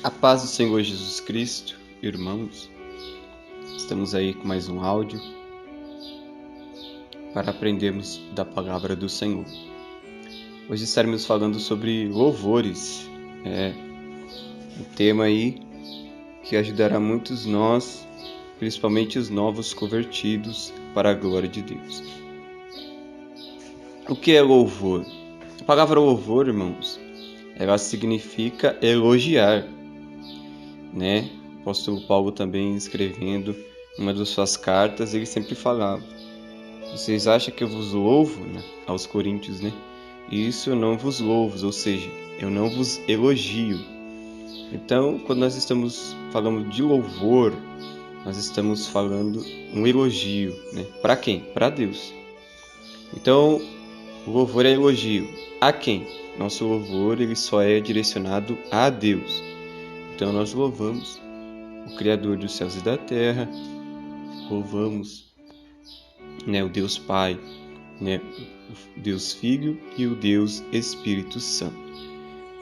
A paz do Senhor Jesus Cristo, irmãos, estamos aí com mais um áudio para aprendermos da palavra do Senhor. Hoje estaremos falando sobre louvores, um tema aí que ajudará muitos nós, principalmente os novos convertidos, para a glória de Deus. O que é louvor? A palavra louvor, irmãos, ela significa elogiar, né? O apóstolo Paulo também escrevendo uma das suas cartas, ele sempre falava: vocês acham que eu vos louvo, né? Aos coríntios, né? Isso eu não vos louvo, ou seja, eu não vos elogio. Então, quando nós estamos falando de louvor, nós estamos falando um elogio, né? Para quem? Para Deus. Então, o louvor é elogio. A quem? Nosso louvor ele só é direcionado a Deus. Então nós louvamos o Criador dos céus e da terra, louvamos, né, o Deus Pai, né, o Deus Filho e o Deus Espírito Santo.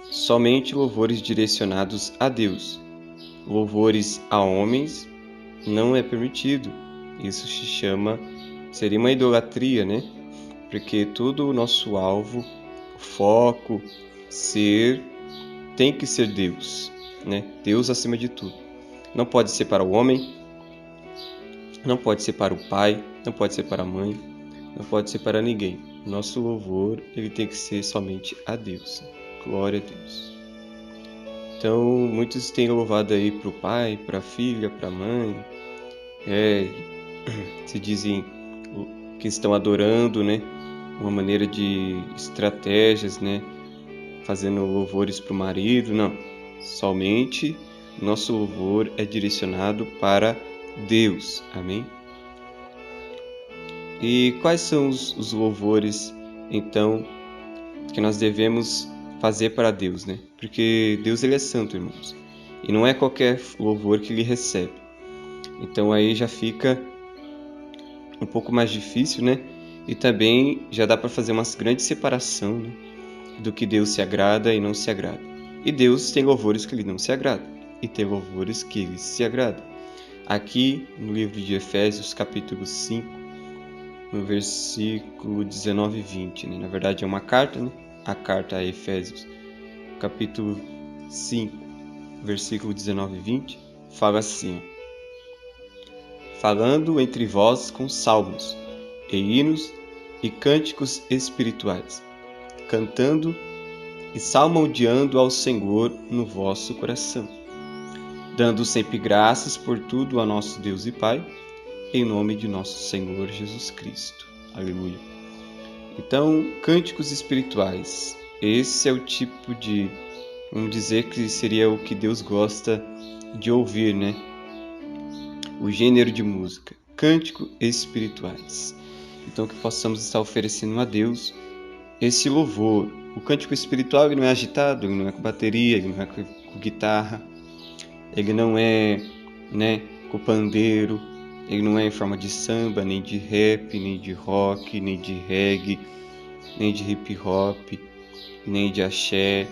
Somente louvores direcionados a Deus. Louvores a homens não é permitido. Isso seria uma idolatria, né? Porque todo o nosso alvo, foco, ser, tem que ser Deus, né? Deus acima de tudo. Não pode ser para o homem, não pode ser para o pai, não pode ser para a mãe, não pode ser para ninguém. Nosso louvor, ele tem que ser somente a Deus. Glória a Deus. Então, muitos têm louvado aí para o pai, para a filha, para a mãe. Se dizem que estão adorando, né? Uma maneira de estratégias, né? Fazendo louvores para o marido. Não, somente nosso louvor é direcionado para Deus. Amém? E quais são os louvores, então, que nós devemos fazer para Deus, né? Porque Deus ele é santo, irmãos. E não é qualquer louvor que ele recebe. Então aí já fica um pouco mais difícil, né? E também já dá para fazer uma grande separação, né? Do que Deus se agrada e não se agrada. E Deus tem louvores que ele não se agrada. E tem louvores que ele se agrada. Aqui no livro de Efésios, capítulo 5, no versículo 19 e 20, né? Na verdade é uma carta, né? A carta a Efésios, capítulo 5, versículo 19 e 20, fala assim: falando entre vós com salmos, e hinos e cânticos espirituais, cantando e salmodiando ao Senhor no vosso coração, dando sempre graças por tudo a nosso Deus e Pai, em nome de nosso Senhor Jesus Cristo. Aleluia. Então, cânticos espirituais, esse é o tipo de, vamos dizer que seria o que Deus gosta de ouvir, né? O gênero de música, cânticos espirituais. Então, que possamos estar oferecendo a Deus esse louvor. O cântico espiritual ele não é agitado, ele não é com bateria, ele não é com guitarra, ele não é, né, com pandeiro, ele não é em forma de samba, nem de rap, nem de rock, nem de reggae, nem de hip hop, nem de axé.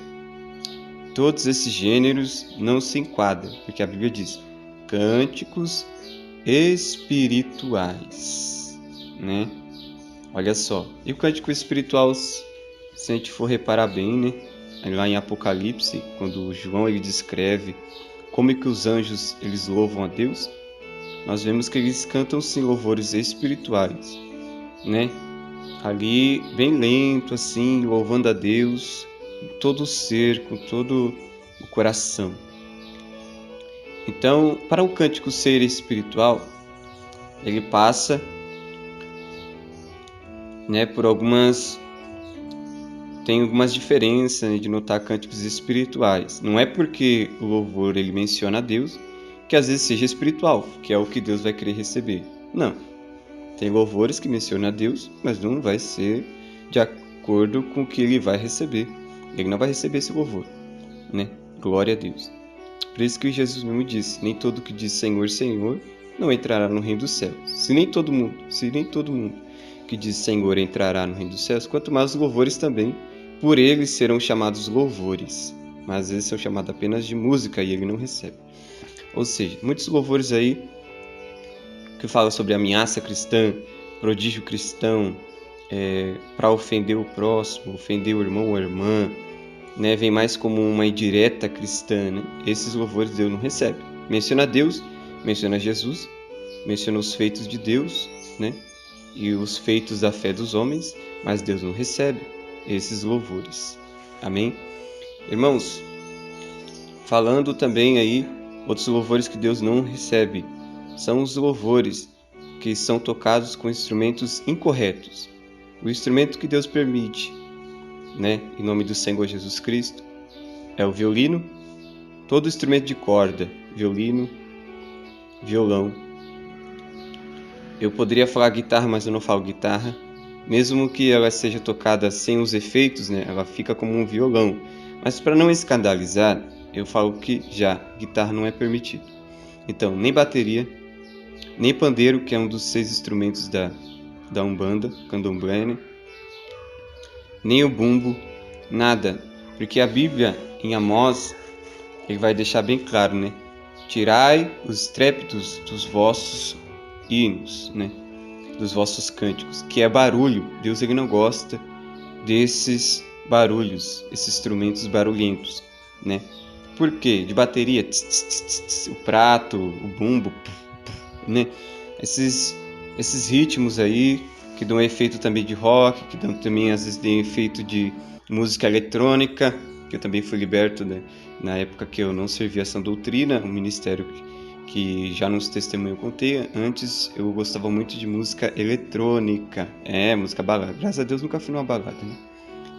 Todos esses gêneros não se enquadram, porque a Bíblia diz cânticos espirituais, né? Olha só, e o cântico espiritual, se a gente for reparar bem, né? Lá em Apocalipse, quando João ele descreve como é que os anjos eles louvam a Deus, nós vemos que eles cantam sim louvores espirituais, né? Ali bem lento assim, louvando a Deus com todo o ser, com todo o coração. Então, para o cântico ser espiritual, ele passa, né, por tem algumas diferenças, né, de notar cânticos espirituais. Não é porque o louvor ele menciona a Deus que às vezes seja espiritual, que é o que Deus vai querer receber. Não. Tem louvores que mencionam a Deus, mas não vai ser de acordo com o que ele vai receber. Ele não vai receber esse louvor, né? Glória a Deus. Por isso que Jesus mesmo disse: nem todo que diz Senhor, Senhor, não entrará no reino dos céus. Se nem todo mundo que diz Senhor entrará no reino dos céus, quanto mais os louvores também, por eles serão chamados louvores. mas às vezes são chamados apenas de música e ele não recebe. Ou seja, muitos louvores aí que falam sobre ameaça cristã, prodígio cristão, para ofender o próximo, ofender o irmão ou a irmã, né? Vem mais como uma indireta cristã, né? Esses louvores Deus não recebe. Menciona Deus, menciona Jesus, menciona os feitos de Deus, né? E os feitos da fé dos homens, mas Deus não recebe esses louvores. Amém? Irmãos, falando também aí, outros louvores que Deus não recebe, são os louvores que são tocados com instrumentos incorretos. O instrumento que Deus permite, né, em nome do Senhor Jesus Cristo, é o violino, todo instrumento de corda, violino, violão. Eu poderia falar guitarra, mas eu não falo guitarra. Mesmo que ela seja tocada sem os efeitos, né, ela fica como um violão. Mas para não escandalizar, eu falo que já guitarra não é permitido. Então, nem bateria, nem pandeiro, que é um dos 6 instrumentos da Umbanda, Candomblé, né? Nem o bumbo, nada. Porque a Bíblia, em Amós, ele vai deixar bem claro, né? Tirai os trépidos dos vossos hinos, né? Dos vossos cânticos, que é barulho. Deus ele não gosta desses barulhos, esses instrumentos barulhentos, né? Por quê? De bateria, o prato, o bumbo, né? Esses ritmos aí que dão efeito também de rock, que dão também às vezes dão efeito de música eletrônica, que eu também fui liberto, né? Na época que eu não servia essa doutrina, um ministério que já nos testemunhos eu contei. Antes eu gostava muito de música eletrônica, música balada. Graças a Deus nunca fui numa balada, né?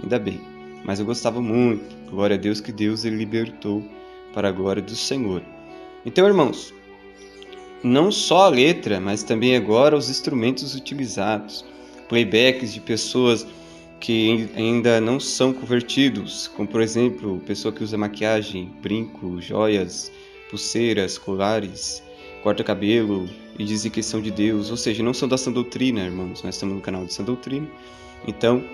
Ainda bem, mas eu gostava muito. Glória a Deus que Deus ele libertou para a glória do Senhor. Então, irmãos, não só a letra, mas também agora os instrumentos utilizados, playbacks de pessoas que ainda não são convertidos, como por exemplo, pessoa que usa maquiagem, brinco, joias, pulseiras, colares, corta cabelo e dizem que são de Deus, ou seja, não são da sã doutrina, irmãos. Nós estamos no canal de sã doutrina, então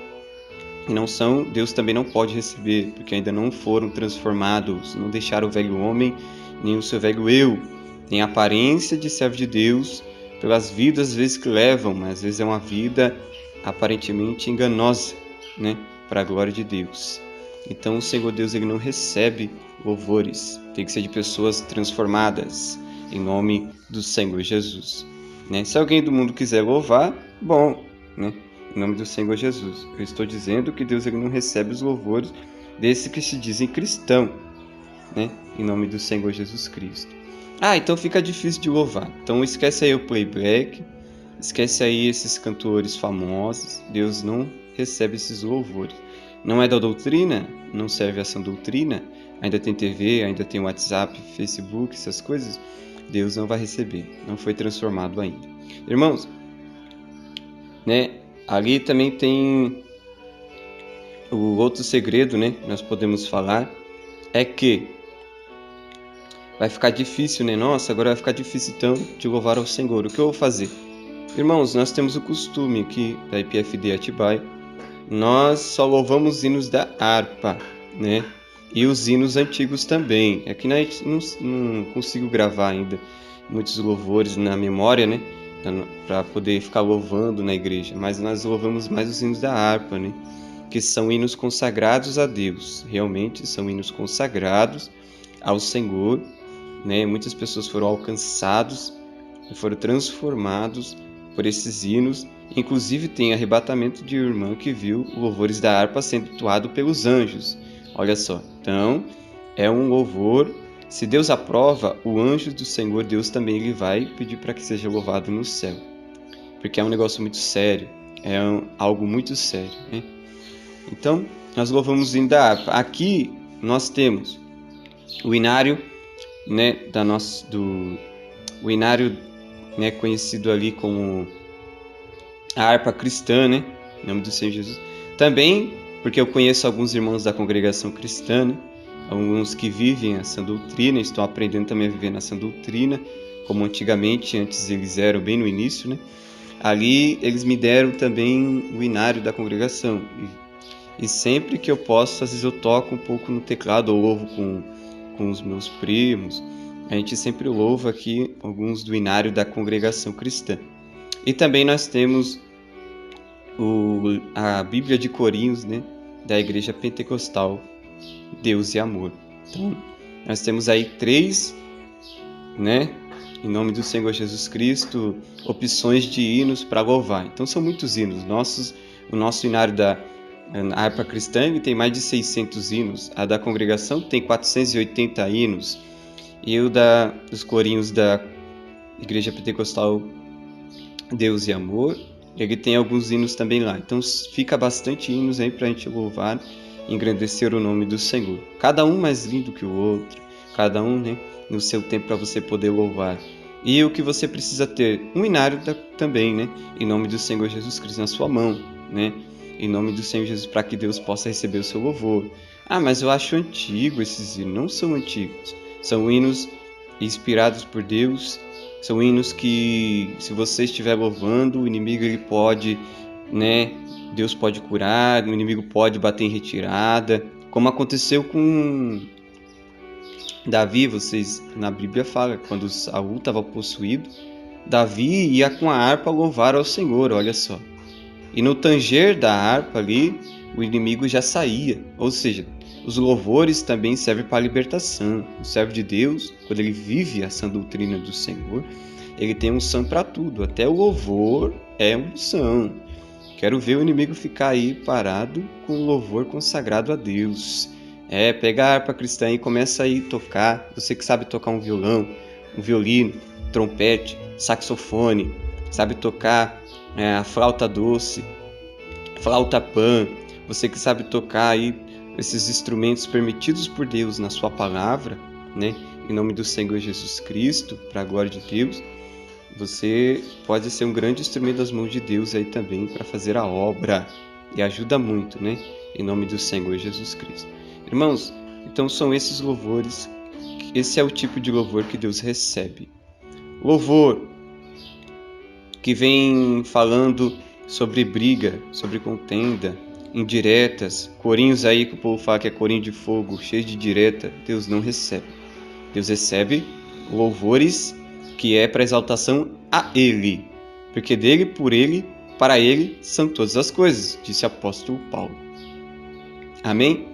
não são, Deus também não pode receber, porque ainda não foram transformados, não deixaram o velho homem nem o seu velho eu. Tem a aparência de servo de Deus pelas vidas às vezes que levam, mas às vezes é uma vida aparentemente enganosa, né, para a glória de Deus. Então o Senhor Deus ele não recebe louvores, tem que ser de pessoas transformadas em nome do Senhor Jesus, né? Se alguém do mundo quiser louvar, bom, né, em nome do Senhor Jesus. Eu estou dizendo que Deus ele não recebe os louvores desses que se dizem cristão, né, em nome do Senhor Jesus Cristo. Então fica difícil de louvar. Então esquece aí o playback, esquece aí esses cantores famosos. Deus não recebe esses louvores. Não é da doutrina, não serve essa doutrina, ainda tem TV, ainda tem WhatsApp, Facebook, essas coisas. Deus não vai receber, não foi transformado ainda. Irmãos, né, ali também tem o outro segredo, né, nós podemos falar, é que vai ficar difícil, né? Nossa, agora vai ficar difícil então de louvar ao Senhor. O que eu vou fazer? Irmãos, nós temos o costume aqui da IPFD Atibaia, nós só louvamos hinos da harpa, né? E os hinos antigos também. É que nós não consigo gravar ainda muitos louvores na memória, né? Para poder ficar louvando na igreja. Mas nós louvamos mais os hinos da harpa, né? Que são hinos consagrados a Deus. Realmente são hinos consagrados ao Senhor, né? Muitas pessoas foram alcançados e foram transformados por esses hinos. Inclusive tem arrebatamento de irmã que viu louvores da harpa sendo entoado pelos anjos. Olha só, então é um louvor. Se Deus aprova, o anjo do Senhor, Deus também ele vai pedir para que seja louvado no céu. Porque é um negócio muito sério, algo muito sério, né? Então, nós louvamos o hino da harpa. Aqui nós temos o inário, né, o inário, né, conhecido ali como a harpa cristã, né, em nome do Senhor Jesus. Também porque eu conheço alguns irmãos da congregação cristã, né, alguns que vivem essa doutrina, estão aprendendo também a viver nessa doutrina, como antigamente, antes eles eram bem no início, né. Ali eles me deram também o inário da congregação. E sempre que eu posso, às vezes eu toco um pouco no teclado, ou louvo com os meus primos. A gente sempre louva aqui alguns do inário da congregação cristã. E também nós temos a Bíblia de Corinhos, né, da Igreja Pentecostal, Deus e Amor. Então, nós temos aí 3, né, em nome do Senhor Jesus Cristo, opções de hinos para louvar. Então, são muitos hinos. O nosso inário da harpa cristã tem mais de 600 hinos. A da congregação tem 480 hinos. E o dos corinhos da Igreja Pentecostal Deus e Amor, ele tem alguns hinos também lá. Então fica bastante hinos aí para a gente louvar e engrandecer o nome do Senhor. Cada um mais lindo que o outro, cada um, né, no seu tempo para você poder louvar. E o que você precisa ter? Um inário também, né, em nome do Senhor Jesus Cristo na sua mão, né, em nome do Senhor Jesus, para que Deus possa receber o seu louvor. Ah, mas eu acho antigo esses hinos. Não são antigos. São hinos inspirados por Deus. São hinos que, se você estiver louvando, o inimigo ele pode, né? Deus pode curar, o inimigo pode bater em retirada, como aconteceu com Davi. Vocês na Bíblia fala, quando Saul estava possuído, Davi ia com a harpa louvar ao Senhor, olha só. E no tanger da harpa ali, o inimigo já saía, ou seja, os louvores também servem para a libertação. O servo de Deus, quando ele vive essa doutrina do Senhor, ele tem unção para tudo. Até o louvor é unção. Quero ver o inimigo ficar aí parado com o louvor consagrado a Deus. Pega a harpa cristã e começa aí a tocar. Você que sabe tocar um violão, um violino, trompete, saxofone, sabe tocar a flauta doce, flauta pan. Você que sabe tocar aí esses instrumentos permitidos por Deus na sua palavra, né? Em nome do Senhor Jesus Cristo, para a glória de Deus, você pode ser um grande instrumento das mãos de Deus aí também para fazer a obra, e ajuda muito, né? Em nome do Senhor Jesus Cristo. Irmãos, então são esses louvores, esse é o tipo de louvor que Deus recebe. Louvor que vem falando sobre briga, sobre contenda, indiretas, corinhos aí que o povo fala que é corinho de fogo, cheio de direta, Deus não recebe. Deus recebe louvores que é para exaltação a Ele, porque dele, por Ele, para Ele são todas as coisas, disse o apóstolo Paulo. Amém?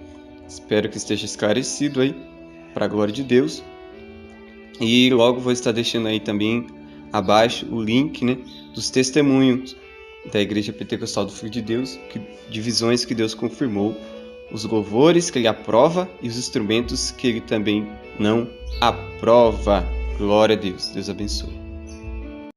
Espero que esteja esclarecido aí, para a glória de Deus. E logo vou estar deixando aí também abaixo o link, né, dos testemunhos da Igreja Pentecostal do Filho de Deus, divisões que Deus confirmou, os louvores que Ele aprova e os instrumentos que Ele também não aprova. Glória a Deus. Deus abençoe.